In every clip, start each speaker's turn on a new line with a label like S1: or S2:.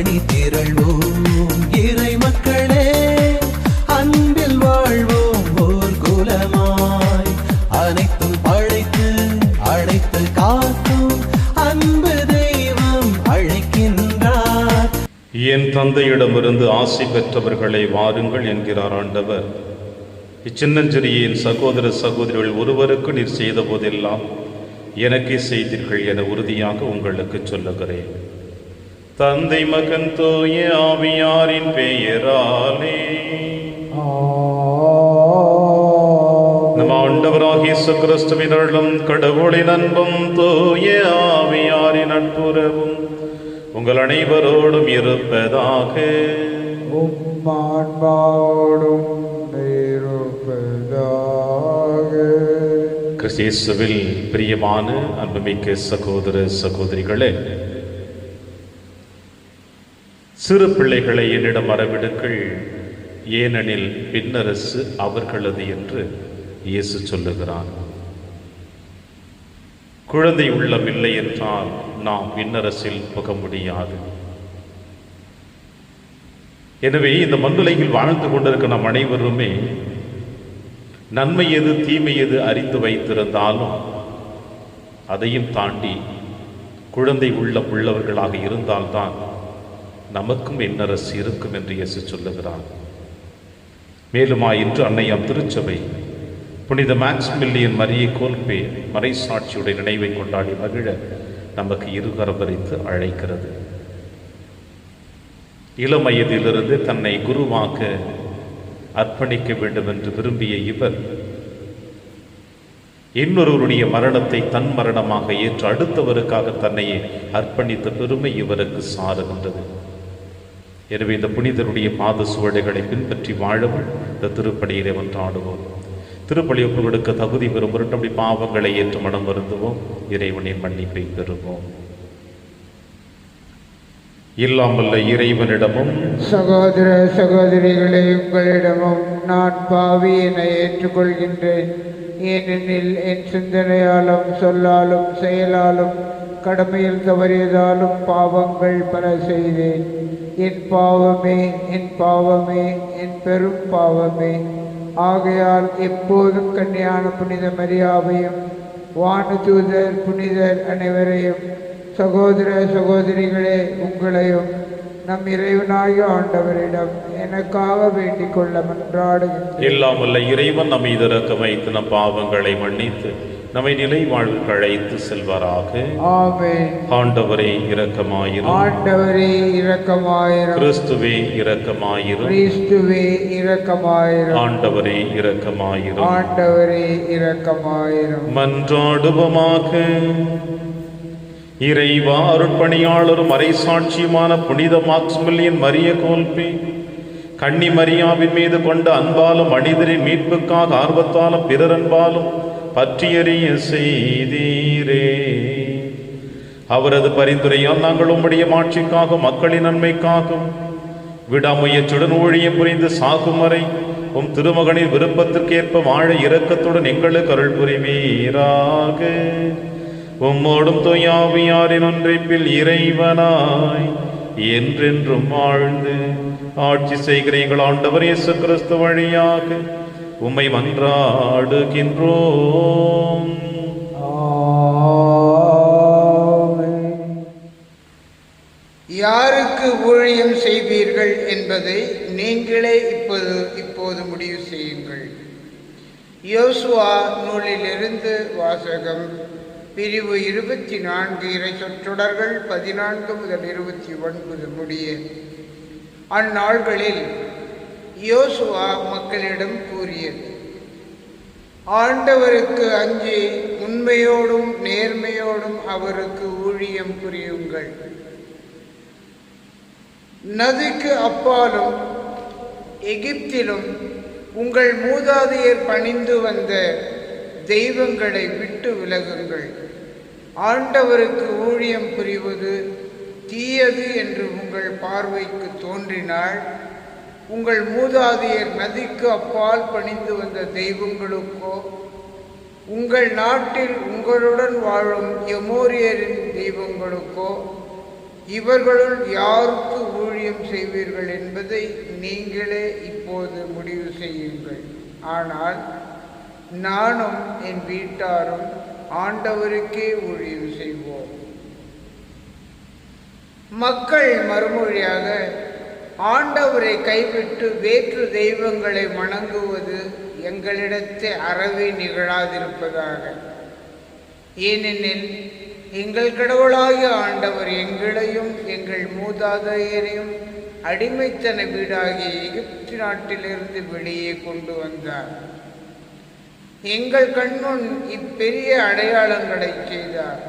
S1: அணி திரள்வோம் இறை மக்களே, அன்பில் வாழ்வோம் ஓர் குலமாய். அனைத்தும் படைத்து அழைத்து காக்கும் அன்பு தெய்வம் அழைக்கின்றார்.
S2: என் தந்தையிடமிருந்து ஆசி பெற்றவர்களை வாருங்கள் என்கிறார் ஆண்டவர். இச்சின்னஞ்சிறியின் சகோதர சகோதரிகள் ஒருவருக்கு நீர் செய்த போதெல்லாம் எனக்கே செய்தீர்கள் என உறுதியாக உங்களுக்கு சொல்லுகிறேன். தந்தை மகன் தூய ஆவியாரின் பெயராலே நம் ஆண்டவராகிய இயேசு கிறிஸ்துவின் அருளும் கடவுளின் அன்பும் தூய ஆவியாரின் நட்புறவும் உங்கள் அனைவரோடும் இருப்பதாக. கிறிஸ்துவில் பிரியமான அன்புமிக்க சகோதர சகோதரிகளே, சிறு பிள்ளைகளை என்னிடம் வரவிடுங்கள், ஏனெனில் விண்ணரசு அவர்களது என்று இயேசு சொல்லுகிறார். குழந்தை உள்ளம் இல்லை என்றால் நாம் விண்ணரசில் புக முடியாது. எனவே இந்த மண்ணுலகில் வாழ்ந்து கொண்டிருக்க நம் அனைவருமே நன்மை எது தீமை எது அறிந்து வைத்திருந்தாலும் அதையும் தாண்டி குழந்தை உள்ளவர்களாக இருந்தால்தான் நமக்கும் விண்ணரசு இருக்கும் என்று இயேசு சொல்லுகிறார். மேலுமா இன்று அன்னையாம் திருச்சபை புனித மேக்ஸ்மில்லியன் மரியை கோல்பே மறைசாட்சியுடைய நினைவை கொண்டாடி மகிழ நமக்கு இருகரவரித்து அழைக்கிறது. இளம் வயதிலிருந்து தன்னை குருவாக்க அர்ப்பணிக்க வேண்டும் என்று விரும்பிய இவர் இன்னொருவருடைய மரணத்தை தன் மரணமாக ஏற்று அடுத்தவருக்காக தன்னையே அர்ப்பணித்த பெருமை இவருக்கு சாருகின்றது. எனவே இந்த புனிதருடைய பாத சுவடுகளை பின்பற்றி வாழவும் இந்த திருப்பலியிலே ஒன்றாடுவோம். திருப்பலி ஒப்பு கொடுக்க தகுதி பெறும் நம்முடைய பாவங்களை ஏற்று மனம் வருந்துவோம், இறைவனின் மன்னிப்பை பெறுவோம். இல்லாமல்ல இறைவனிடமும்
S3: சகோதர சகோதரிகளை உங்களிடமும் நான் பாவி என ஏற்றுக்கொள்கின்றேன். ஏனெனில் என் சிந்தனையாலும் சொல்லாலும் செயலாலும் கடமையில் தவறியதாலும் பாவங்கள் பல செய்தேன். என் பாவமே என் பாவமே என் பெரும் பாவமே. ஆகையால் எப்போதும் கன்னியான புனித மரியாவையும் வானதூதர் புனிதர் அனைவரையும் சகோதர சகோதரிகளே உங்களையும் நம் இறைவனாகிய ஆண்டவரிடம் எனக்காக வேண்டிக் கொள்ள மன்றாடுகின்றேன்.
S2: இல்லாமல்ல இறைவன் நம் மீது இரக்கம் வைத்து நம் பாவங்களை மன்னித்து நம்மை நிலை வாழ்வுக்கு அழைத்து செல்வாராக.
S3: ஆமென்.
S2: ஆண்டவரே இரக்கமாயிரும்.
S3: ஆண்டவரே இரக்கமாயிரும்.
S2: கிறிஸ்துவே இரக்கமாயிரும்.
S3: கிறிஸ்துவே இரக்கமாயிரும்.
S2: ஆண்டவரே இரக்கமாயிரும்.
S3: ஆண்டவரே இரக்கமாயிரும்.
S2: மன்றாடுவோமாக. இறைவா, அருட்பணியாளரும் மறைசாட்சியுமான புனித மாக்ஸ்மில்லியன் மரிய கோல்பே கன்னி மரியாவின் மீது கொண்ட அன்பாலும் மனிதரின் மீட்புக்காக ஆர்வத்தாலும் பிறர் அன்பாலும் பற்றியறிய செய்தீரே. அவரது பரிந்துரையால் நாங்கள் உம்முடைய மாட்சிக்காக மக்களின் நன்மைக்காகவும் விடாமுயற்சியுடன் ஊழியம் புரிந்து சாகும் வரை உம் திருமகனின் விருப்பத்திற்கேற்ப வாழ இரக்கத்துடன் எங்களுக்கு அருள் புரிவீராக. உம்மோடும் தூயாவியாரின் ஒன்றைப்பில் இறைவனாய் என்றென்றும் வாழ்ந்து ஆட்சி செய்கிற எங்கள் ஆண்டவர் இயேசு கிறிஸ்து வழியாக உம்மை மன்றாடுகின்றோம்.
S3: யாருக்கு ஊழியம் செய்வீர்கள் என்பதை நீங்களே இப்போது முடிவு செய்யுங்கள். யோசுவா நூலிலிருந்து வாசகம். பிரிவு 24 இறை சொற்றொடர்கள் 14 முதல் 29 முடிய. அந்நாள்களில் யோசுவா மக்களிடம் கூறியது: ஆண்டவருக்கு அஞ்சி உண்மையோடும் நேர்மையோடும் அவருக்கு ஊழியம் புரியுங்கள். நதிக்கு அப்பாலும் எகிப்திலும் உங்கள் மூதாதையர் பணிந்து வந்த தெய்வங்களை விட்டு விலகுங்கள். ஆண்டவருக்கு ஊழியம் புரிவது தீயது என்று உங்கள் பார்வைக்கு தோன்றினால் உங்கள் மூதாதையர் நதிக்கு அப்பால் பணிந்து வந்த தெய்வங்களுக்கோ உங்கள் நாட்டில் உங்களுடன் வாழும் எமோரியரின் தெய்வங்களுக்கோ இவர்களுள் யாருக்கு ஊழியம் செய்வீர்கள் என்பதை நீங்களே இப்போது முடிவு செய்யுங்கள். ஆனால் நானும் என் வீட்டாரும் ஆண்டவருக்கே ஊழியம் செய்வோம். மக்கள் மறுமொழியாக, ஆண்டவரை கைவிட்டு வேற்று தெய்வங்களை வணங்குவது எங்களிடத்தே அறவே நிகழாதிருப்பதாக. ஏனெனில் எங்கள் கடவுளாகிய ஆண்டவர் எங்களையும் எங்கள் மூதாதையரையும் அடிமைத்தன வீடாகிய எகிப்து நாட்டிலிருந்து வெளியே கொண்டு வந்தார். எங்கள் கண்முன் இப்பெரிய அடையாளங்களை செய்தார்.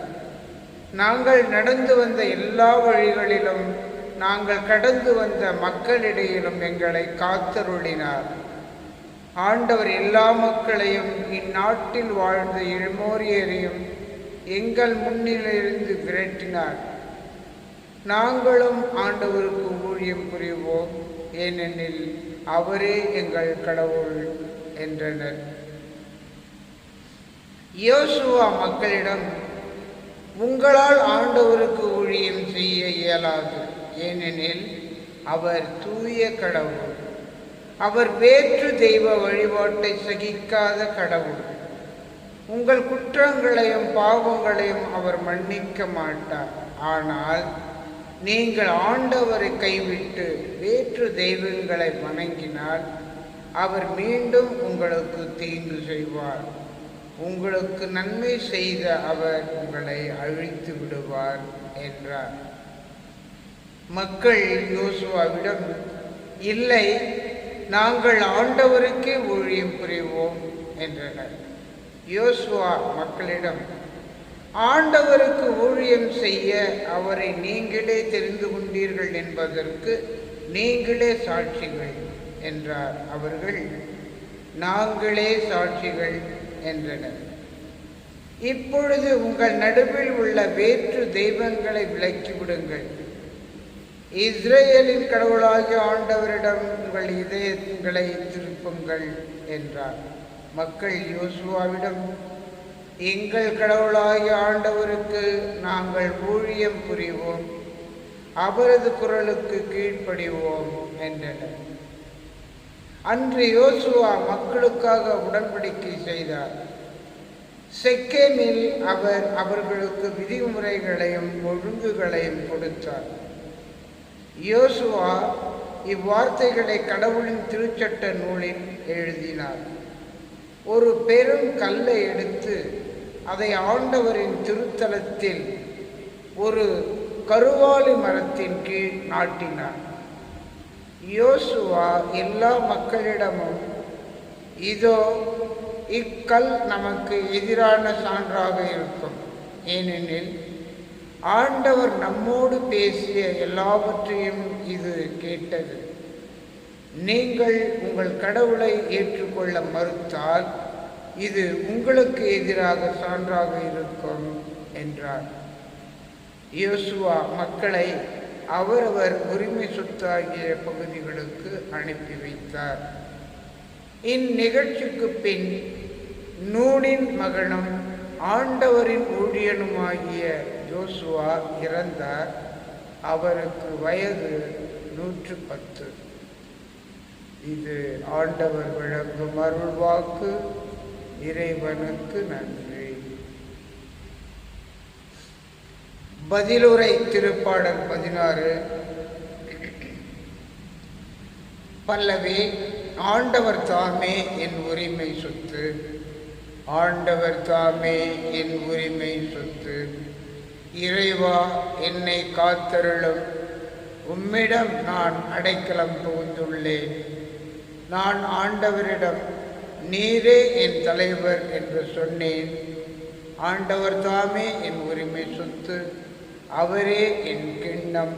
S3: நாங்கள் நடந்து வந்த எல்லா வழிகளிலும் நாங்கள் கடந்து வந்த மக்களிடையிலும் எங்களை காத்தருளினார். ஆண்டவர் எல்லா மக்களையும் இந்நாட்டில் வாழ்ந்த எமோரியரையும் எங்கள் முன்னிலிருந்து விரட்டினார். நாங்களும் ஆண்டவருக்கு ஊழியம் புரிவோம், ஏனெனில் அவரே எங்கள் கடவுள் என்றனர். யோசுவா மக்களிடம், உங்களால் ஆண்டவருக்கு ஊழியம் செய்ய இயலாது, ஏனெனில் அவர் தூய கடவுள். அவர் வேற்று தெய்வ வழிபாட்டை சகிக்காத கடவுள். உங்கள் குற்றங்களையும் பாவங்களையும் அவர் மன்னிக்க மாட்டார். ஆனால் நீங்கள் ஆண்டவரை கைவிட்டு வேற்று தெய்வங்களை வணங்கினால் அவர் மீண்டும் உங்களுக்கு தீங்கு செய்வார். உங்களுக்கு நன்மை செய்த அவர் உங்களை அழித்து விடுவார் என்றார். மக்கள் யோசுவாவிடம், இல்லை, நாங்கள் ஆண்டவருக்கே ஊழியம் புரிவோம் என்றனர். யோசுவா மக்களிடம், ஆண்டவருக்கு ஊழியம் செய்ய அவரை நீங்களே தெரிந்து கொண்டீர்கள் என்பதற்கு நீங்களே சாட்சிகள் என்றார். அவர்கள், நாங்களே சாட்சிகள் என்றனர். இப்பொழுது உங்கள் நடுவில் உள்ள வேற்று தெய்வங்களை விலக்கிவிடுங்கள். இஸ்ரேலின் கடவுளாகிய ஆண்டவரிடம் உங்கள் இதயங்களை திருப்புங்கள் என்றார். மக்கள் யோசுவாவிடம், எங்கள் கடவுளாகிய ஆண்டவருக்கு நாங்கள் ஊழியம் புரிவோம், அவரது குரலுக்கு கீழ்ப்படிவோம் என்றனர். அன்று யோசுவா மக்களுக்காக உடன்படிக்கை செய்தார். செக்கேமில் அவர் அவர்களுக்கு விதிமுறைகளையும் ஒழுங்குகளையும் கொடுத்தார். யோசுவா இவ்வார்த்தைகளை கடவுளின் திருச்சட்ட நூலில் எழுதினார். ஒரு பெரும் கல்லை எடுத்து அதை ஆண்டவரின் திருத்தலத்தில் ஒரு கருவாலி மரத்தின் கீழ் நாட்டினார். யோசுவா எல்லா மக்களிடமும், இதோ இக்கல் நமக்கு எதிரான சான்றாக இருக்கும், ஏனெனில் ஆண்டவர் நம்மோடு பேசிய எல்லாவற்றையும் இது கேட்டது. நீங்கள் உங்கள் கடவுளை ஏற்றுக்கொள்ள மறுத்தால் இது உங்களுக்கு எதிராக சான்றாக இருக்கும் என்றார். யோசுவா மக்களை அவரவர் உரிமை சொத்தாகிய பகுதிகளுக்கு அனுப்பி வைத்தார். இந்நிகழ்ச்சிக்கு பின் நூனின் மகனும் ஆண்டவரின் ஊழியனுமாகிய யோசுவா இறந்தார். அவருக்கு வயது 110. இது ஆண்டவர் வழங்கும் அருள்வாக்கு. இறைவனுக்கு நன்றி. பதிலுரை திருப்பாடல் 16. பல்லவி. ஆண்டவர் தாமே என் உரிமை சொத்து, ஆண்டவர் தாமே என் உரிமை சொத்து. இறைவா, என்னை காத்தருளும், உம்மிடம் நான் அடைக்கலம் புகுந்துள்ளேன். நான் ஆண்டவரிடம், நீரே என் தலைவர் என்று சொன்னேன். ஆண்டவர் தாமே என் உரிமை சொத்து, அவரே என் கிண்ணம்,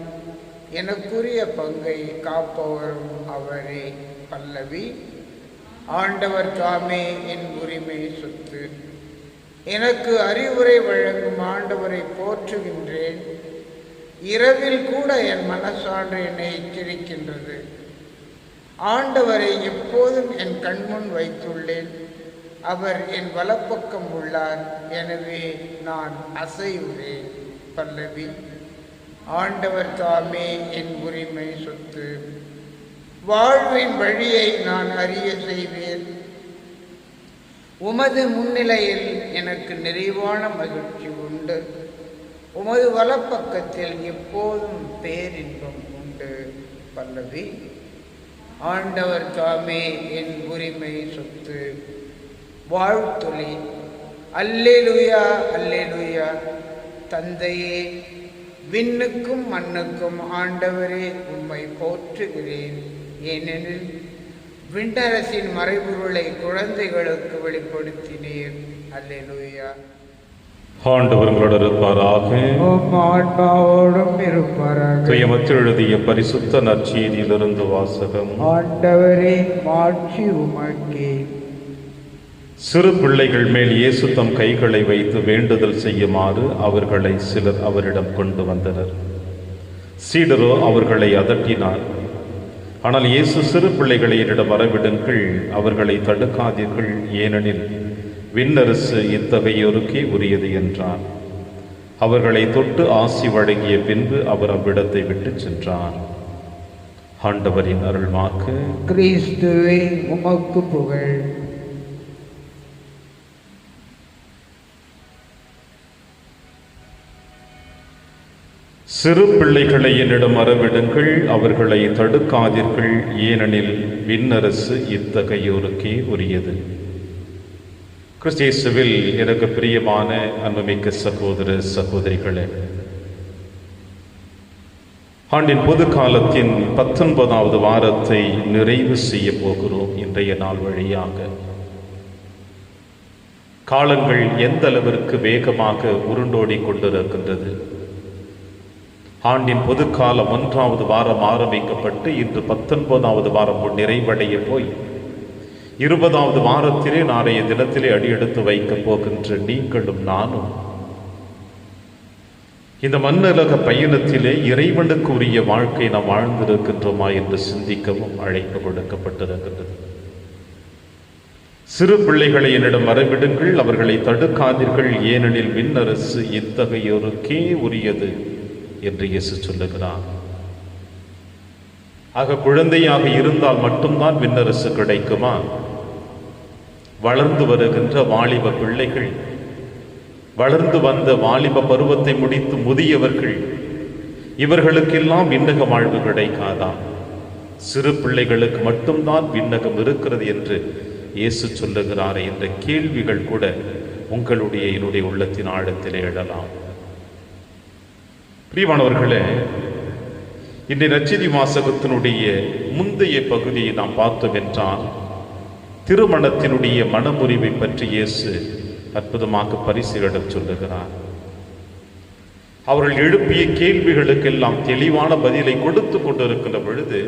S3: எனக்குரிய பங்கை காப்பவரும் அவரே. பல்லவி. ஆண்டவர் தாமே என் உரிமை சொத்து. எனக்கு அறிவுரை வழங்கும் ஆண்டவரை போற்றுகின்றேன். இரவில் கூட என் மனசான்று என்னை எச்சரிக்கின்றது. ஆண்டவரை எப்போதும் என் கண்முன் வைத்துள்ளேன். அவர் என் வலப்பக்கம் உள்ளார், எனவே நான் அசைவுறேன். பல்லவி. ஆண்டவர் தாமே என் உரிமை சொத்து. வாழ்வின் வழியை நான் அறிய செய்வேன். உமது முன்னிலையில் எனக்கு நிறைவான மகிழ்ச்சி உண்டு. உமது வலப்பக்கத்தில் எப்போதும் பேரின்பம் உண்டு. பல்லவி. ஆண்டவர் தாமே என் உரிமை சொத்து. வாழ்த்துளி. அல்லேலூயா அல்லேலூயா. தந்தையே, விண்ணுக்கும் மண்ணுக்கும் ஆண்டவரே உம்மை போற்றுகிறேன். ஏனெனில் விண்ணரசின் மறைபொருளை குழந்தைகளுக்கு வெளிப்படுத்தினீர். அல்லேலூயா.
S2: ஆண்டவர் உங்களோடு இருப்பாராக.
S3: ஆன்மாவோடும் இருப்பாராக.
S2: துயமத்து எழுதிய பரிசுத்த நற்செய்தியிலிருந்து வாசகம்.
S3: ஆண்டவரே, மாட்சி உமக்கே.
S2: சிறு பிள்ளைகள் மேல் இயேசு தம் கைகளை வைத்து வேண்டுதல் செய்யுமாறு அவர்களை சிலர் அவரிடம் கொண்டு வந்தனர். சீடரோ அவர்களை அதட்டினார். ஆனால் இயேசு சிறு பிள்ளைகளை என்னிடம் வரவிடுங்கள், அவர்களை தடுக்காதீர்கள், ஏனெனில் விண்ணரசு இத்தகையோருக்கே உரியது என்றார். அவர்களை தொட்டு ஆசி வழங்கிய பின்பு அவர் அவ்விடத்தை விட்டு சென்றார். ஆண்டவரின் அருள்வாக்கு.
S3: கிறிஸ்துவே உமக்கு புகழ்.
S2: சிறு பிள்ளைகளை என்னிடம் வரவிடுங்கள், அவர்களை தடுக்காதீர்கள், ஏனெனில் விண்ணரசு இத்தகையோருக்கே உரியது. கிறிஸ்தேசுவில் எனக்கு பிரியமான அன்புமிக்க சகோதர சகோதரிகளே, ஆண்டின் பொது காலத்தின் 19வது வாரத்தை நிறைவு செய்ய போகிறோம். இன்றைய நாள் வழியாக காலங்கள் எந்த அளவிற்கு வேகமாக உருண்டோடி கொண்டிருக்கின்றது. ஆண்டின் பொதுக்காலம் 1வது வாரம் ஆரம்பிக்கப்பட்டு இன்று 19வது வாரம் நிறைவடைய போய் 20வது வாரத்திலே நாளைய தினத்திலே அடியெடுத்து வைக்கப் போகின்ற நீங்களும் நானும் இந்த மண்ணுலக பயணத்திலே இறைவனுக்கு உரிய வாழ்க்கை நாம் வாழ்ந்திருக்கின்றோமா என்று சிந்திக்கவும் அழைப்பு கொடுக்கப்பட்டிருக்கின்றது. சிறு பிள்ளைகளை என்னிடம் வரவிடுங்கள், அவர்களை தடுக்காதீர்கள், ஏனெனில் விண்ணரசு இத்தகையோருக்கே உரியது என்று இயேசு சொல்லுகிறார். ஆக குழந்தையாக இருந்தால் மட்டும்தான் விண்ணரசு கிடைக்குமா? வளர்ந்து வருகின்ற வாலிப பிள்ளைகள், வளர்ந்து வந்த வாலிப பருவத்தை முடித்து முதியவர்கள், இவர்களுக்கெல்லாம் விண்ணக வாழ்வு கிடைக்காதா? சிறு பிள்ளைகளுக்கு மட்டும்தான் விண்ணகம் இருக்கிறது என்று இயேசு சொல்லுகிறார் என்ற கேள்விகள் கூட உங்களுடைய என்னுடைய உள்ளத்தின் ஆழத்திலே எழலாம். பிரியமானவர்களே, இன்றைய நற்செய்தி வாசகத்தினுடைய முந்தைய பகுதியை நாம் பார்த்தோம் என்றால் திருமணத்தினுடைய மனமுறிவை பற்றி இயேசு அற்புதமாக பரிசுகளிடம் சொல்லுகிறார். அவர்கள் எழுப்பிய கேள்விகளுக்கெல்லாம் தெளிவான பதிலை கொடுத்து கொண்டிருக்கின்ற பொழுது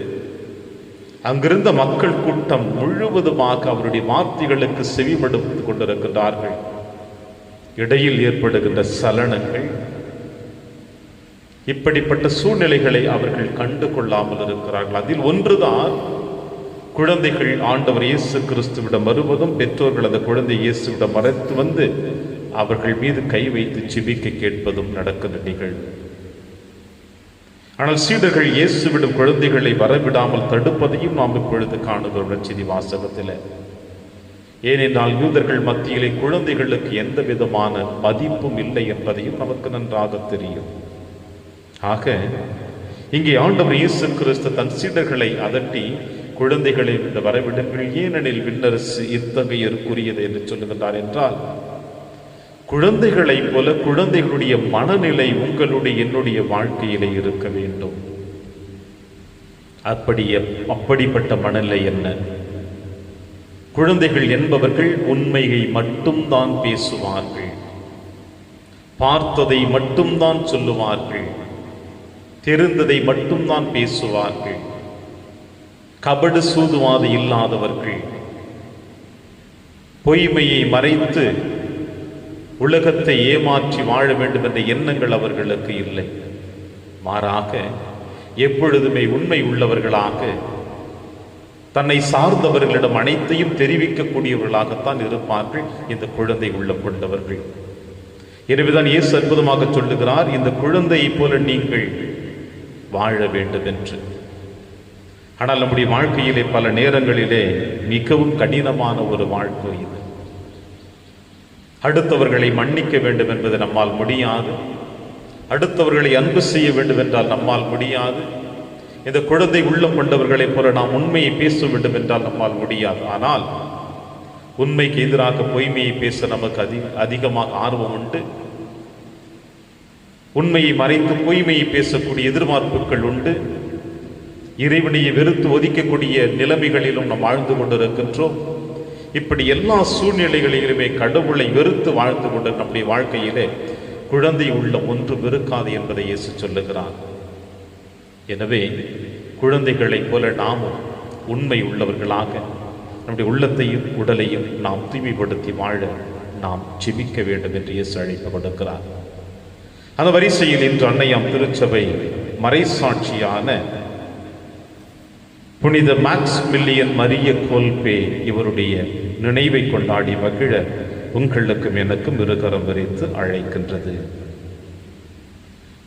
S2: அங்கிருந்த மக்கள் கூட்டம் முழுவதுமாக அவருடைய வார்த்தைகளுக்கு செவிமடுத்து கொண்டிருக்கின்றார்கள். இடையில் ஏற்படுகின்ற சலனங்கள், இப்படிப்பட்ட சூழ்நிலைகளை அவர்கள் கண்டு கொள்ளாமல் இருக்கிறார்கள். அதில் ஒன்றுதான் குழந்தைகள் ஆண்டவர் இயேசு கிறிஸ்துவிடம் வருவதும் பெற்றோர்கள் அந்த குழந்தை இயேசுவிடம் மறைத்து வந்து அவர்கள் மீது கை வைத்து ஜெபிக்க கேட்பதும் நடக்கின்ற நிகழ்வு. ஆனால் சீடர்கள் இயேசுவிடம் குழந்தைகளை வரவிடாமல் தடுப்பதையும் நாம் இப்பொழுது காணுகிறோம் நற்செய்தி வாசகத்தில். ஏனென்றால் யூதர்கள் மத்தியிலே குழந்தைகளுக்கு எந்த விதமான மதிப்பும் இல்லை என்பதையும் நமக்கு நன்றாக தெரியும். ஆக இங்கே ஆண்டவர் இயேசு கிறிஸ்து தன் சீடர்களை அதட்டி குழந்தைகளை வரவிடுங்கள், ஏனெனில் விண்ணரசு இத்தகையோருக்குரியது என்று சொல்லுகின்றார். என்றால் குழந்தைகளைப் போல குழந்தைகளுடைய மனநிலை உங்களுடைய என்னுடைய வாழ்க்கையிலே இருக்க வேண்டும். அப்படிப்பட்ட மனநிலை என்ன? குழந்தைகள் என்பவர்கள் உண்மையை மட்டும்தான் பேசுவார்கள், பார்த்ததை மட்டும்தான் சொல்லுவார்கள், தெரிந்ததை மட்டும்தான் பேசுவார்கள், கபடு சூதுவாது இல்லாதவர்கள், பொய்மையை மறைத்து உலகத்தை ஏமாற்றி வாழ வேண்டும் என்ற எண்ணங்கள் அவர்களுக்கு இல்லை. மாறாக எப்பொழுதுமே உண்மை உள்ளவர்களாக தன்னை சார்ந்தவர்களிடம் அனைத்தையும் தெரிவிக்கக்கூடியவர்களாகத்தான் இருப்பார்கள் இந்த குழந்தை உள்ளம் கொண்டவர்கள். எனவேதான் இயேசு அற்புதமாக சொல்லுகிறார், இந்த குழந்தையை போல நீங்கள் வாழ வேண்டும் என்று. ஆனால் நம்முடைய வாழ்க்கையிலே பல நேரங்களிலே மிகவும் கடினமான ஒரு வாழ்க்கை இது. அடுத்தவர்களை மன்னிக்க வேண்டும் என்பது நம்மால் முடியாது. அடுத்தவர்களை அன்பு செய்ய வேண்டும் என்றால் நம்மால் முடியாது. இந்த குழந்தை உள்ளம் கொண்டவர்களைப் போல நாம் உண்மையை பேச வேண்டும் என்றால் நம்மால் முடியாது. ஆனால் உண்மைக்கு எதிராக பொய்மையை பேச நமக்கு அதிகமாக ஆர்வம் உண்டு. உண்மையை மறைத்து பொய்மையை பேசக்கூடிய எதிர்பார்ப்புகள் உண்டு. இறைவனையை வெறுத்து ஒதுக்கக்கூடிய நிலைமைகளிலும் நாம் வாழ்ந்து கொண்டிருக்கின்றோம். இப்படி எல்லா சூழ்நிலைகளிலுமே கடவுளை வெறுத்து வாழ்ந்து கொண்ட நம்முடைய வாழ்க்கையிலே குழந்தை உள்ளம் ஒன்றும் இருக்காது என்பதை இயேசு சொல்லுகிறார். எனவே குழந்தைகளைப் போல நாமும் உண்மை உள்ளவர்களாக நம்முடைய உள்ளத்தையும் உடலையும் நாம் தூய்மைப்படுத்தி வாழ நாம் ஜெபிக்க வேண்டும் என்று இயேசு அழைப்பு கொடுக்கிறார். அந்த வரிசையில் இன்று அன்னையாம் திருச்சபை மறைசாட்சியான புனித மேக்ஸ்மில்லியன் மரிய கோல்பே இவருடைய நினைவை கொண்டாடி மகிழ உங்களுக்கும் எனக்கும் இருகரம் விரித்து அழைக்கின்றது.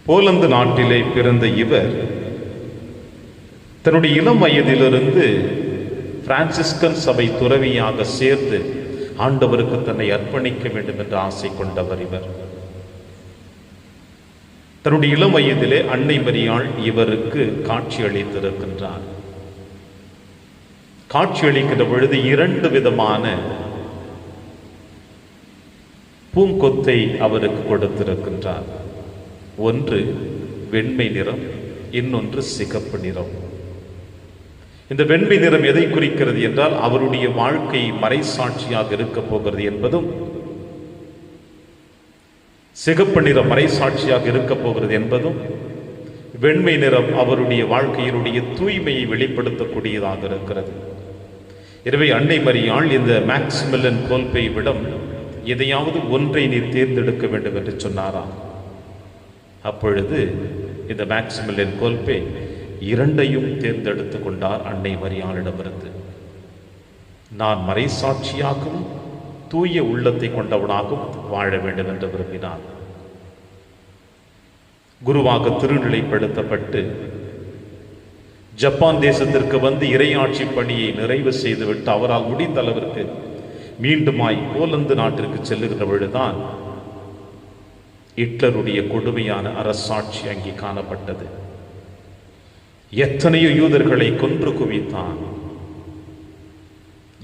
S2: போலந்து நாட்டிலே பிறந்த இவர் தன்னுடைய இளம் வயதிலிருந்து பிரான்சிஸ்கன் சபை துறவியாக சேர்ந்து ஆண்டவருக்கு தன்னை அர்ப்பணிக்க வேண்டும் என்ற ஆசை கொண்டவர் இவர். தன்னுடைய இளம் வயதிலே அன்னை மரியாள் இவருக்கு காட்சி அளித்திருக்கின்றார். காட்சி அளிக்கின்ற பொழுது 2 விதமான பூங்கொத்தை அவருக்கு கொடுத்திருக்கின்றார். ஒன்று வெண்மை நிறம், இன்னொன்று சிகப்பு நிறம். இந்த வெண்மை நிறம் எதை குறிக்கிறது என்றால் அவருடைய வாழ்க்கை மறைசாட்சியாக இருக்க போகிறது என்பதும், சிகப்பு நிறம் மறைசாட்சியாக இருக்க போகிறது என்பதும், வெண்மை நிறம் அவருடைய வாழ்க்கையினுடைய தூய்மையை வெளிப்படுத்தக்கூடியதாக இருக்கிறது. எனவே அன்னை மரியாள் இந்த மேக்ஸ்மில்லன் கோல்பேவிடம் எதையாவது ஒன்றை நீ தேர்ந்தெடுக்க வேண்டும் என்று சொன்னாராம். அப்பொழுது இந்த மேக்ஸ்மில்லன் கோல்பே 2ஐயும் தேர்ந்தெடுத்து கொண்டார் அன்னை மரியாளிடமிருந்து. நான் மறைசாட்சியாகவும் தூய உள்ளத்தை கொண்டவனாகவும் வாழ வேண்டும் என்று விரும்பினார். குருவாக திருநிலைப்படுத்தப்பட்டு ஜப்பான் தேசத்திற்கு வந்து இறையாட்சி பணியை நிறைவு செய்துவிட்டு அவரால் முடிந்த அளவிற்கு மீண்டுமாய் போலந்து நாட்டிற்கு செல்லுகிற பொழுதுதான் ஹிட்லருடைய கொடுமையான அரசாட்சி அங்கே காணப்பட்டது. எத்தனையோ யூதர்களை கொன்று குவித்தான்.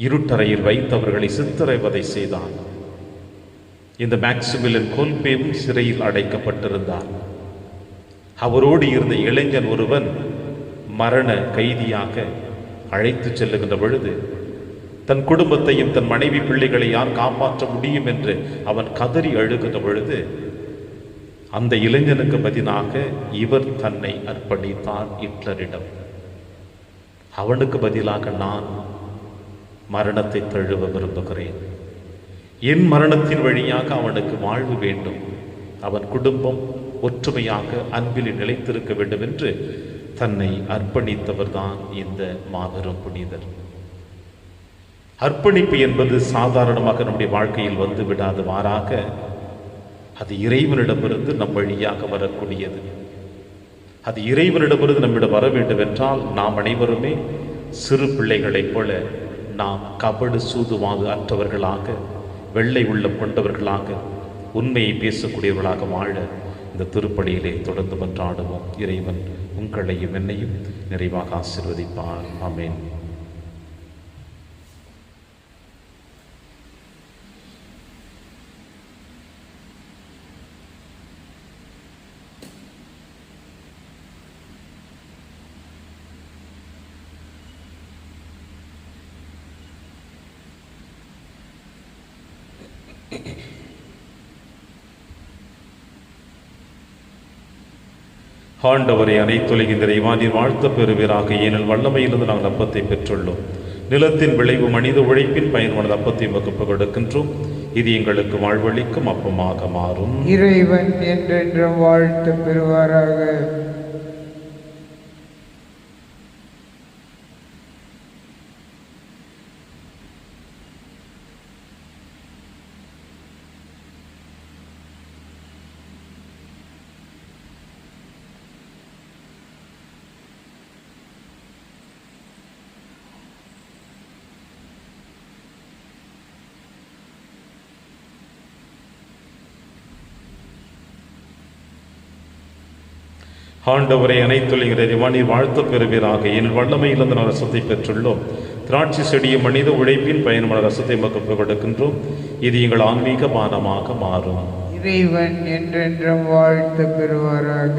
S2: இருட்டறையில் வைத்தவர்களை சித்திரவதை செய்தான். இந்த மேக்ஸ்மில்லன் கோல்பேவும் சிறையில் அடைக்கப்பட்டிருந்தார். அவரோடு இருந்த இளைஞன் ஒருவன் மரண கைதியாக அழைத்து செல்லுகின்ற பொழுது தன் குடும்பத்தையும் தன் மனைவி பிள்ளைகளை யார் காப்பாற்ற முடியும் என்று அவன் கதறி அழுகின்ற பொழுது அந்த இளைஞனுக்கு பதிலாக இவர் தன்னை அர்ப்பணித்தார் ஹிட்லரிடம். அவனுக்கு பதிலாக நான் மரணத்தை தழுவ விரும்புகிறேன். என் மரணத்தின் வழியாக அவனுக்கு வாழ்வு வேண்டும். அவன் குடும்பம் ஒற்றுமையாக அன்பில் நிலைத்திருக்க வேண்டும் என்று தன்னை அர்ப்பணித்தவர் தான் இந்த மாபெரும் புனிதர். அர்ப்பணிப்பு என்பது சாதாரணமாக நம்முடைய வாழ்க்கையில் வந்து விடாது. மாறாக அது இறைவனிடமிருந்து நம் வழியாக வரக்கூடியது. அது இறைவனிடமிருந்து நம்மிடம் வர வேண்டும் என்றால் நாம் அனைவருமே சிறு பிள்ளைகளைப் போல நாம் கபடு சூதுவாது அற்றவர்களாக, வெள்ளை உள்ளம் கொண்டவர்களாக, உண்மையை பேசக்கூடியவர்களாக வாழ இந்த திருப்பலியிலே தொடர்ந்து மன்றாடுவோம். இறைவன் உங்களையும் என்னையும் நிறைவாக ஆசீர்வதிப்பார். ஆமென். ஆண்டவரை அனைத்துலகின் இறைவா, நீர் வாழ்த்த பெறுவீராக. ஏனெனில் வல்லமையிலிருந்து நாங்கள் அப்பத்தை பெற்றுள்ளோம். நிலத்தின் விளைவு மனித உழைப்பின் பயனுள்ள அப்பத்தை வகுப்பு கொடுக்கின்றோம். இது எங்களுக்கு வாழ்வளிக்கும் அப்பமாக மாறும்.
S3: இறைவன் என்றென்றும் வாழ்த்து பெறுவாராக.
S2: ஆண்டவரை அனைத்துலக இறைவா, நீர் வாழ்த்து பெறுவீராக. என் வல்லமையிலிருந்து நான் ரசத்தை பெற்றுள்ளோம். திராட்சை செடியும் மனித உழைப்பின் பயணமான ரசத்தை மக்கள் கொடுக்கின்றோம். இது எங்கள் ஆன்மீக பானமாக மாறும்.
S3: இறைவன் என்றென்றும் வாழ்த்து பெறுவாராக.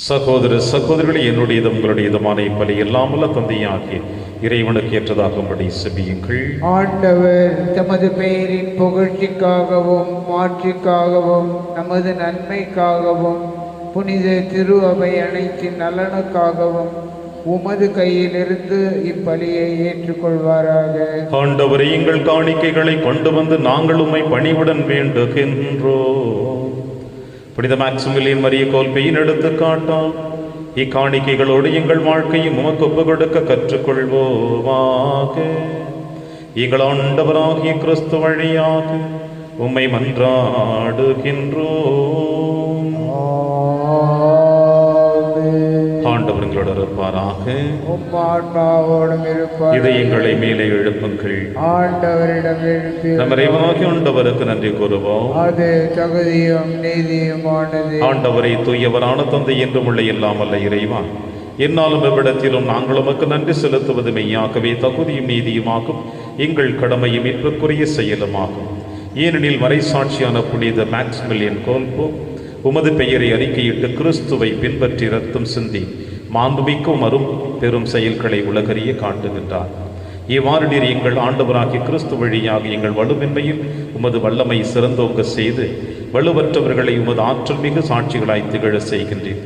S2: சகோதர சகோதரிகளை, என்னுடையதும் உங்களுடையதுமான இப்பலி எல்லாமல்ல தந்தையாகிய இறைவனுக்கு ஏற்றதாகும்படி செபியுங்கள்.
S3: ஆண்டவர் தமது பெயரின் புகழ்ச்சிக்காகவும் மாட்சிக்காகவும் நமது நன்மைக்காகவும் புனித திரு அவை அனைத்தின் நலனுக்காகவும் உமது கையிலிருந்து இப்பலியை ஏற்றுக்கொள்வாராக.
S2: ஆண்டவரே, எங்கள் காணிக்கைகளை கொண்டு வந்து நாங்கள் உம்மை பணிவுடன் வேண்டுகின்றோம். புனித மேக்சிமிலியன் மரிய கோல்பையின் எடுத்துக்காட்டாம் இக்காணிக்கைகளோடு எங்கள் வாழ்க்கையும் உமக்கு ஒப்புக் கொடுக்க கற்றுக்கொள்வோமாக. எங்கள் ஆண்டவராகிய கிறிஸ்து வழியாக உம்மை மன்றாடுகின்றோம். ஆண்டவர்களோடு இருப்பாராக. இதை எங்களை மேலே எழுப்புங்கள்.
S3: ஆண்டவரிடம்
S2: நம்ம இறைவனாகி ஆண்டவருக்கு நன்றி கூறுவோம்.
S3: அது தகுதியும் நீதியுமானது.
S2: ஆண்டவரை தூயவரான தந்தை என்றும் உள்ள இல்லாமல்ல இறைவா, என்னாலும் எவ்விடத்திலும் நாங்கள் உமக்கு நன்றி செலுத்துவது மெய்யாகவே தகுதியும் நீதியுமாகும், எங்கள் கடமையும் மீட்புக்குரிய செயலுமாகும். ஏனெனில் மறைசாட்சியான புனித மேக்சிமிலியன் கோல்போ உமது பெயரை அறிக்கையிட்டு கிறிஸ்துவை பின்பற்றி ரத்தம் சிந்தி மாண்புமிக்கும் அரும் பெரும் செயல்களை உலகறிய காட்டுகின்றார். இவ்வாறு நீர் எங்கள் ஆண்டவராகிய கிறிஸ்து வழியாக எங்கள் வலுவின்மையில் உமது வல்லமை சிறந்தோங்க செய்து வலுவற்றவர்களை உமது ஆற்றல் மிகு சாட்சிகளாய் திகழ செய்கின்றேன்.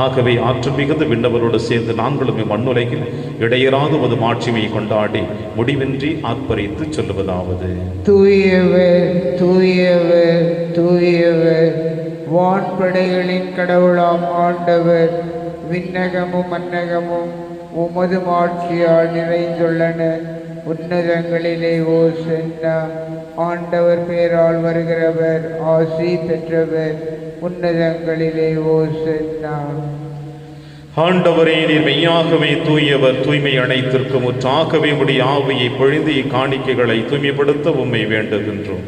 S2: ஆகவே ஆற்றல் மிகுந்த விண்ணவரோடு சேர்ந்து நாங்களும் மண்ணுலகில் இடையராத உமது மாட்சிமையை கொண்டாடி முடிவின்றி ஆர்ப்பரித்து சொல்லுவதாவது:
S3: தூயவர் தூயவர் தூயவர், வான்படைகளின் கடவுளாம் ஆண்டவர். விண்ணகமும் மன்னகமும் உமது மாட்சியால் நிறைந்துள்ளன. உன்னதங்களிலே ஓசன்னா. ஆண்டவர் பேரால் வருகிறவர் ஆசி பெற்றவர். உன்னதங்களிலே ஓசன்னா.
S2: ஆண்டவரே, நீர் மெய்யாகவே தூயவர், தூய்மை அனைத்திற்கும் முற்றாகவே உடைய ஆவியை பொழிந்து இக்காணிக்கைகளை தூய்மைப்படுத்த உம்மை வேண்டுகின்றோம்.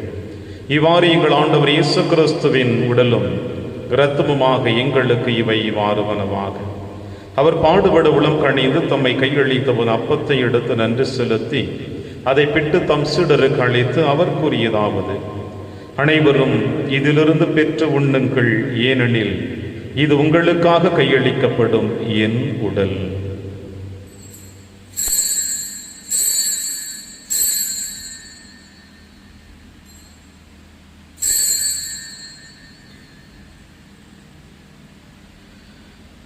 S2: இவ்வாறு எங்கள் ஆண்டவர் இயேசு கிறிஸ்துவின் உடலும் இரத்தமுமாக எங்களுக்கு இவை மாறுவனவாக. அவர் பாடுபட உளம் கணிந்து தம்மை கையளித்த போது அப்பத்தை எடுத்து நன்றி செலுத்தி அதை பிட்டு தம் சீடருக்கு அளித்து அவர் கூறியதாவது: அனைவரும் இதிலிருந்து பெற்று உண்ணுங்கள், ஏனெனில் இது உங்களுக்காக கையளிக்கப்படும் என் உடல்.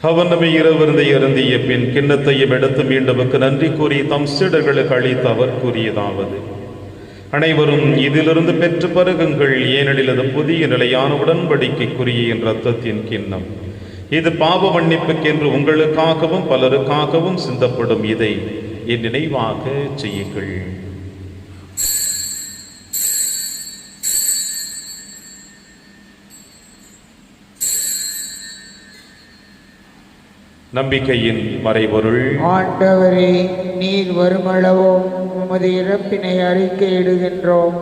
S2: அவர் நம்மை இரவிருந்தை அருந்திய பின் கிண்ணத்தையும் எடுத்து மீண்டுமுக்கு நன்றி கூறி தம் சீடர்களுக்கு அளித்து அவர் கூறியதாவது: அனைவரும் இதிலிருந்து பெற்று பருகுங்கள், ஏனெனில் அது புதிய நிலையான உடன்படிக்கைக்குரிய என் இரத்தத்தின் கிண்ணம். இது பாவ மன்னிப்புக்கென்று உங்களுக்காகவும் பலருக்காகவும் சிந்தப்படும். இதை என் நினைவாக செய்யுங்கள். நம்பிக்கையின் மறைபொருள்.
S3: ஆண்டவரே, நீர் வருமளவும் உமது இறப்பினை அறிக்கையிடுகின்றோம்,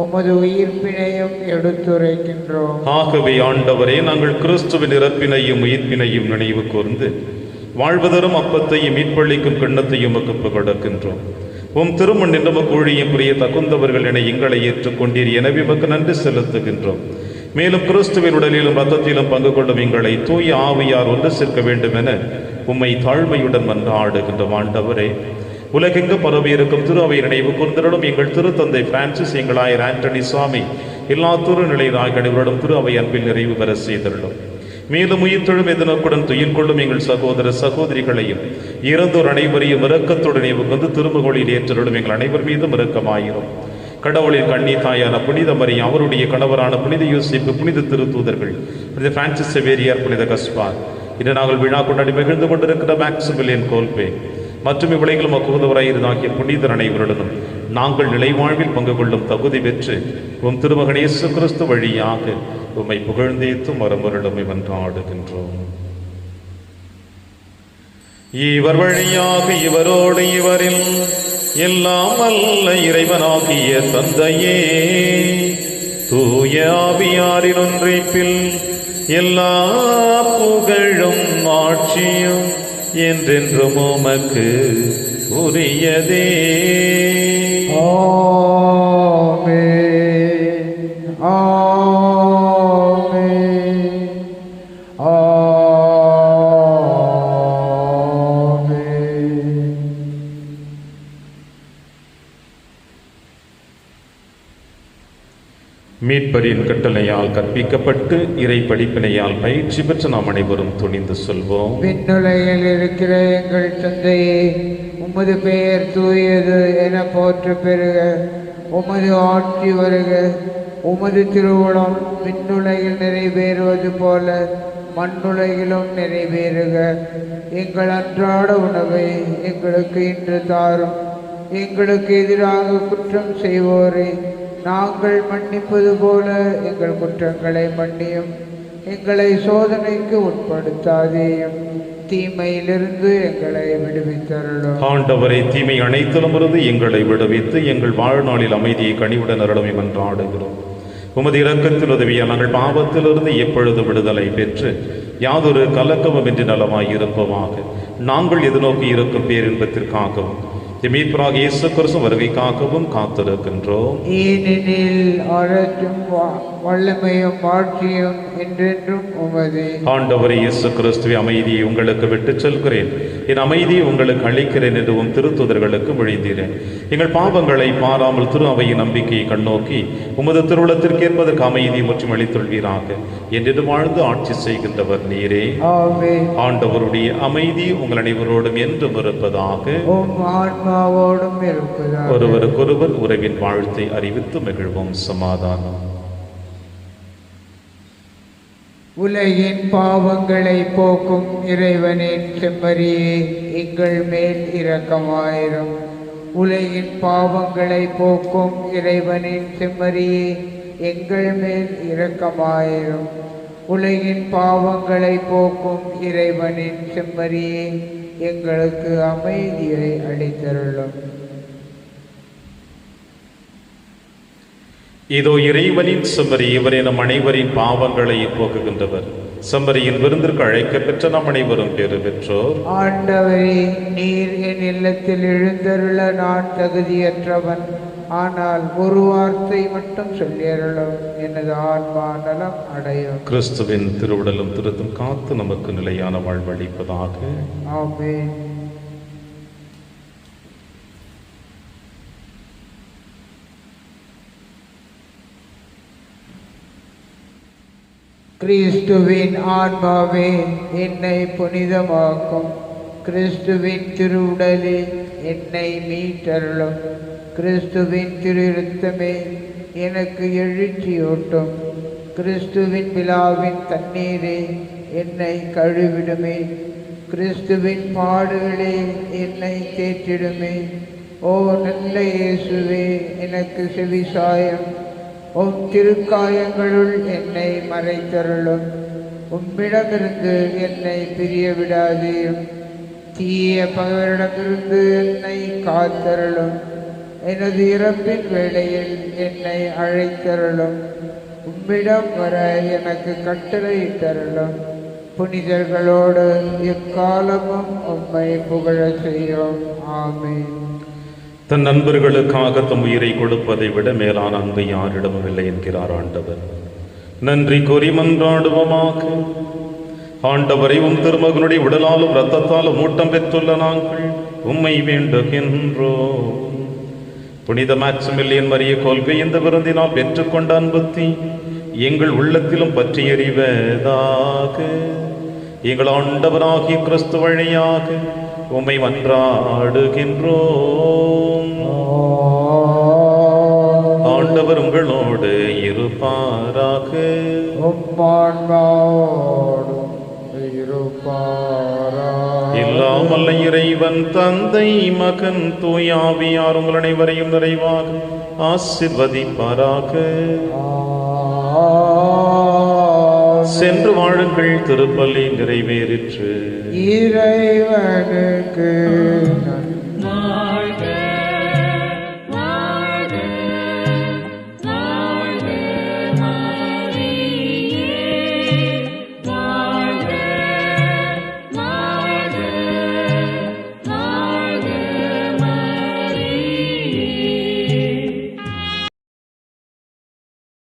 S3: உமது உயிர்ப்பினையும் எடுத்துரைக்கின்றோம்.
S2: ஆகவே ஆண்டவரே, நாங்கள் கிறிஸ்துவின் இறப்பினையும் உயிர்ப்பினையும் நினைவு கூர்ந்து வாழ்வதரும் அப்பத்தையும் மீட்பளிக்கும் கிண்ணத்தையும் உமக்கு கொடுக்கின்றோம். உம் திருமண் நின்றமக்கு ஊழியம் புரிய தகுந்தவர்கள் என எங்களை ஏற்றுக்கொண்டீர். எனவே உமக்கு நன்றி செலுத்துகின்றோம். மேலும் கிறிஸ்துவின் உடலிலும் இரத்தத்திலும் பங்கு கொள்ளும் எங்களை தூய ஆவியார் ஒன்று சேர்க்க வேண்டும் என உம்மை தாழ்மையுடன் மன்றாடுகின்றோம். ஆண்டவரே, உலகெங்கு பரவியிருக்கும் திரு அவை நினைவு கூர்ந்திடும் எங்கள் திருத்தந்தை பிரான்சிஸ், எங்கள் ஆயர் ஆண்டனி சுவாமி, எல்லா திருநிலையிலாய் அனைவரிடம் திரு அவை அன்பில் நிறைவு பெற செய்திருளும். மேலும் உயிர்த்தெழும் எதிர்நோக்குடன் துயில் கொள்ளும் எங்கள் சகோதர சகோதரிகளையும் இறந்தோர் அனைவரையும் இரக்கத்துடன் வந்து திருமகளில் ஏற்றருளும் எங்கள் அனைவர் மீதும் இரக்கமாயிரும். கடவுளின் கண்ணி தாயான புனித மரியா, அவருடைய கணவரான புனித யோசிப்பு, புனித திருத்தூதர்கள், புனித பிரான்சிஸ் செவேரியார், புனித கஸ்பார், இன்று நாங்கள் விழா கொண்டாடி மகிழ்ந்து கொண்டிருக்கிற மேக்சிமிலியன் கோல்பே மற்றும் இவ்வுலகிலும் அக்குவதவராயிருந்தாகிய புனிதர் அனைவருடனும் நாங்கள் நிலைவாழ்வில் பங்கு கொள்ளும் தகுதி பெற்று உம் திருமகன் இயேசு கிறிஸ்து வழியாக உம்மை புகழ்ந்தேத்தும் மரமருளுமை மன்றாடுகின்றோம். இவர் வழியாக இவரோடு இவரில் எல்லாம் வல்ல இறைவனாகிய தந்தையே, தூய ஆவியாரின் ஒன்றிப்பில் எல்லா புகழும் ஆட்சியும் என்றென்றும் உமக்கு உரியதே.
S3: ஆமென். ஆமென். ஆமென்.
S2: மீட்பரின் கட்டளையால் கற்பிக்கப்பட்டு இறை படிப்பினையால் பயிற்சி பெற்ற நாம் அனைவரும் துணிந்து சொல்வோம்.
S3: விண்ணுலகில் இருக்கிற எங்கள் தந்தையே, உமது பெயர் தூயது என போற்ற பெறுக. உமது ஆட்சி வருக. உமது திருவுளம் விண்ணுலகில் நிறைவேறுவது போல மண்ணுலகிலும் நிறைவேறுக. எங்கள் அன்றாட உணவை எங்களுக்கு இன்று தாரும். எங்களுக்கு எதிராக குற்றம் செய்வோரை நாங்கள் மன்னிப்பது போல எங்கள் குற்றங்களை மன்னியும். எங்களை சோதனைக்கு உட்படுத்தாதேயும், தீமையிலிருந்து எங்களை விடுவித்தருளும்.
S2: ஆண்டவரை, தீமை அனைத்திலும் இருந்து எங்களை விடுவித்து எங்கள் வாழ்நாளில் அமைதியை கனிவுடன் அருளும் என்றாடுகிறோம். உமது இரக்கத்தில் உதவிய நாங்கள் பாவத்திலிருந்து எப்பொழுது விடுதலை பெற்று யாதொரு கலக்கமுமின்றி நலமாய் இருப்போமாக. நாங்கள் எதிர்நோக்கி இருக்கும் பேரின்பத்திற்காகவும் மீட்பராக இயேசு கிறிஸ்து வருகைக்காகவும் காத்திருக்கின்றோம்.
S3: ஏனெனில் அரசும் வல்லமையும் ஆட்சியும் என்றென்றும் உமதே.
S2: ஆண்டவரே இயேசு கிறிஸ்துவை, அமைதியை உங்களுக்கு விட்டுச் செல்கிறேன், என் அமைதியை உங்களுக்கு அளிக்கிறேன் என்று திருத்துதர்களுக்கு மொழிந்தீரேன். எங்கள் பாவங்களை பாராமல் திரு அவையின் நம்பிக்கையை கண்ணோக்கி உமது திருவுளத்திற்கு ஏற்பதற்கு அமைதியை முற்றும் அளித்துள்வீராக. என்று வாழ்ந்து ஆட்சி செய்கின்றவர் நீரே.
S3: ஆமென்.
S2: ஆண்டவருடைய அமைதி உங்கள் அனைவரோடும் என்றும் இருப்பதாக.
S3: ஆன்மாவோடும் இருப்பதாக.
S2: ஒருவருக்கொருவர் உறவின் வாழ்த்தை அறிவித்து மகிழ்வோம். சமாதானம்.
S3: உலகின் பாவங்களை போக்கும் இறைவனின் செம்மறியே, எங்கள் மேல் இரக்கமாயிரும். உலகின் பாவங்களை போக்கும் இறைவனின் செம்மறியே, எங்கள் மேல் இரக்கமாயிரும். உலகின் பாவங்களை போக்கும் இறைவனின் செம்மறியே, எங்களுக்கு அமைதியை அளித்தருளும்.
S2: இதோ இறைவனின் செம்மறி, இவரே நம் அனைவரின் பாவங்களை போக்குகின்றவர். செம்மறியின் விருந்திற்கு அழைக்க பெற்ற நம் அனைவரும் பேறு பெற்றோர்.
S3: ஆண்டவரே, நீர் என் இல்லத்தில் எழுந்தருள நான் தகுதியற்றவன். ஆனால் ஒரு வார்த்தை மட்டும் சொல்லியருளும், எனது ஆன்மா நலம் அடையும்.
S2: கிறிஸ்துவின் திருவுடலும் திருத்தும் காத்து நமக்கு நிலையான வாழ்வளிப்பதாக.
S3: ஆமென். கிறிஸ்துவின் ஆன்மாவே என்னை புனிதமாக்கும். கிறிஸ்துவின் திருவுடலே என்னை மீட்டருளும். கிறிஸ்துவின் திரு இரத்தமே எனக்கு எழுச்சியூட்டும். கிறிஸ்துவின் விழாவின் தண்ணீரே என்னை கழுவிடுமே. கிறிஸ்துவின் பாடுகளே என்னை தேற்றிடுமே. ஓ நல்ல இயேசுவே, எனக்கு செவிசாயம். உம் திருக்காயங்களுள் என்னை மறைத்தருளும். உம்மிடமிருந்து என்னை பிரிய விடாதேயும். தீய பகைவரிடமிருந்து என்னை காத்தருளும். எனது இறப்பின் வேளையில் என்னை அழைத்தருளும். உம்மிடம் வர எனக்கு கட்டளையிட்டருளும். புனிதர்களோடு எக்காலமும் உம்மை புகழ செய்யும். ஆமென்.
S2: தன் நண்பர்களுக்காக தம் உயிரை கொடுப்பதை விட மேலான அன்பு யாரிடமும் இல்லை என்கிறார் ஆண்டவர். நன்றி கூறி மன்றாடுவோமாக. ஆண்டவரை, உம் திருமகனுடைய உடலாலும் இரத்தத்தாலும் ஊட்டம் பெற்றுள்ள நாங்கள் உம்மை வேண்டுகின்றோம். புனித மேக்சிமில்லியன் மரிய கோல்கை இந்த விருந்தினால் பெற்றுக்கொண்ட அன்புத்தி எங்கள் உள்ளத்திலும் பற்றி எறிவதாக. எங்கள் ஆண்டவராகிய கிறிஸ்து வழியாக உம்மை மன்றாடுகின்றோம். ஆண்டவர் உங்களோடு இருப்பாராக. எல்லாம் வல்ல இறைவன் தந்தை, மகன், தூய ஆவியார் உங்கள் அனைவரையும் நிறைவாக ஆசீர்வதிப்பாராக. சென்று வாழுங்கள், திருப்பலி நிறைவேறிற்று.
S3: இறைவனுக்கு